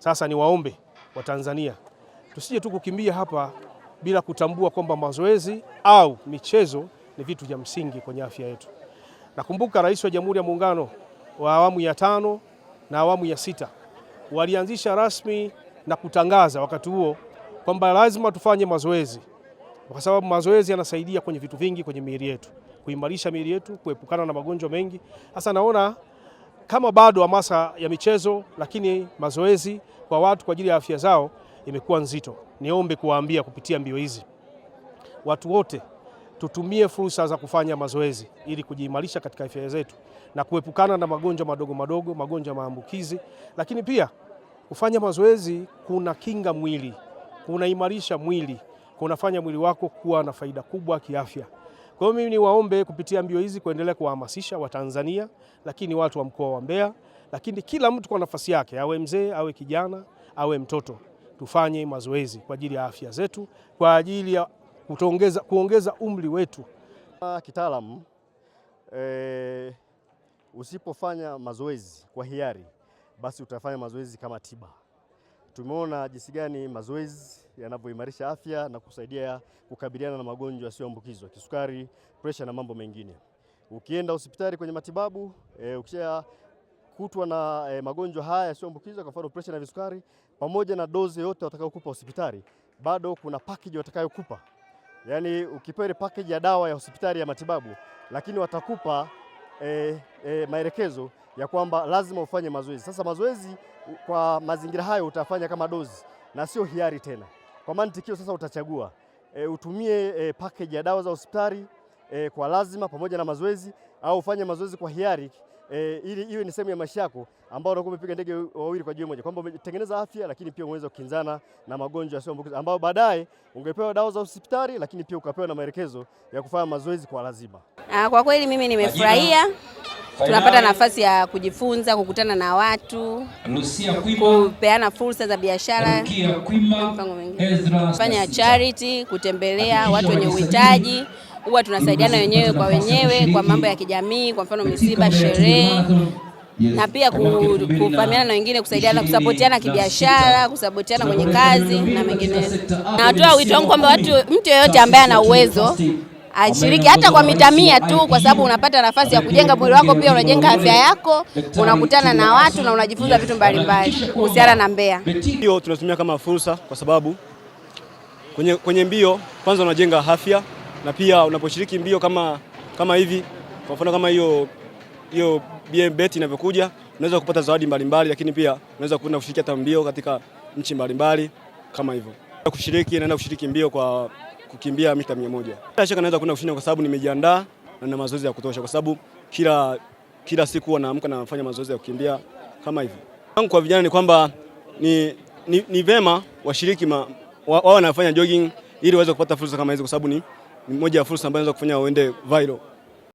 Sasa ni waombe wa Tanzania tusije tu kukimbia hapa bila kutambua kwamba mazoezi au michezo ni vitu vya msingi kwenye afya yetu. Nakumbuka Rais wa Jamhuri ya Muungano wa awamu ya 5 na awamu ya 6 walianzisha rasmi na kutangaza wakati huo kwamba lazima tufanye mazoezi, kwa sababu mazoezi yanasaidia kwenye vitu vingi kwenye miili yetu, kuimarisha miili yetu, kuepukana na magonjwa mengi. Sasa naona kama bado hamasa ya michezo, lakini mazoezi kwa watu kwa ajili ya afya zao imekuwa nzito. Niombe kuwaambia kupitia mbio hizi, watu wote tutumie fursa za kufanya mazoezi ili kujiimarisha katika afya zetu na kuepukana na magonjwa madogo madogo, magonjwa maambukizi. Lakini pia kufanya mazoezi kuna kinga mwili, kunaimarisha mwili, kunafanya mwili wako kuwa na faida kubwa kiafya. Kwa hiyo mimi niwaombe kupitia mbio hizi kuendelea kuwahamasisha Watanzania, lakini watu wa mkoa wa Mbeya, lakini kila mtu kwa nafasi yake, awe mzee, awe kijana, awe mtoto, tufanye mazoezi kwa ajili ya afya zetu, kwa ajili ya kuongeza umri wetu. Kitaalamu, usipofanya mazoezi kwa hiari, basi utafanya mazoezi kama tiba. Tumeona jinsi gani mazoezi yanavyoimarisha afya na kusaidia kukabiliana na magonjwa yasiyoambukizwa, kisukari, presha na mambo mengine. Ukienda hospitali kwenye matibabu, ukisha kutwa na magonjwa haya yasiyoambukizwa, kwa mfano presha na visukari, pamoja na dozi yote watakayokupa hospitali, bado kuna package watakayokupa. Yaani ukipewa ile package ya dawa ya hospitali ya matibabu, lakini watakupa maelekezo ya kwamba lazima ufanye mazoezi. Sasa mazoezi kwa mazingira hayo utafanya kama dozi na sio hiari tena. Kwa mantikio sasa utachagua utumie package ya dawa za hospitali kwa lazima pamoja na mazoezi, au ufanye mazoezi kwa hiari ili iwe ni sehemu ya maisha yako ambao unakuwa umepiga ndege wawili kwa jiwe moja, kwamba umetengeneza afya lakini pia unaweza kukinzana na magonjwa yasiyoambukiza ambao baadaye ungepewa dawa za hospitali, lakini pia ukapewa na maelekezo ya kufanya mazoezi kwa lazima. Kwa kweli mimi nimefurahia. Tunapata nafasi ya kujifunza, kukutana na watu, kupeana fursa za biashara, kufanya charity, kutembelea watu wenye uhitaji. Huwa tunasaidiana wenyewe kwa wenyewe kwa mambo ya kijamii, kwa mfano misiba, sherehe, na pia kufahamiana na wengine, kusaidiana, kusapotiana kibiashara, kusapotiana kwenye kazi na mengine. Natoa wito wangu kwamba mtu yeyote ambaye ana uwezo ashiriki hata kwa mita 100 tu, kwa sababu unapata nafasi ya kujenga mwili wako, pia unajenga afya yako, unakutana na watu na unajifunza vitu mbalimbali kuhusiana na Mbeya. Hiyo tunatumia kama fursa, kwa sababu kwenye mbio kwanza unajenga afya, na pia unaposhiriki mbio kama hivi, kwa mfano kama hiyo BMBet inavyokuja, unaweza kupata zawadi mbalimbali, lakini pia unaweza kwenda kushiriki hata mbio katika nchi mbalimbali kama hivyo. Naenda kushiriki mbio kwa kukimbia mita 100. Bila shaka naweza kwenda kushinda kwa sababu nimejiandaa na nina mazoezi ya kutosha, kwa sababu kila siku naamka na nafanya mazoezi ya kukimbia kama hivi. Kwa vijana ni kwamba ni vema washiriki wao wanafanya jogging ili waweze kupata fursa kama hizo, kwa sababu ni moja ya fursa ambayo inaweza kufanya waende viral.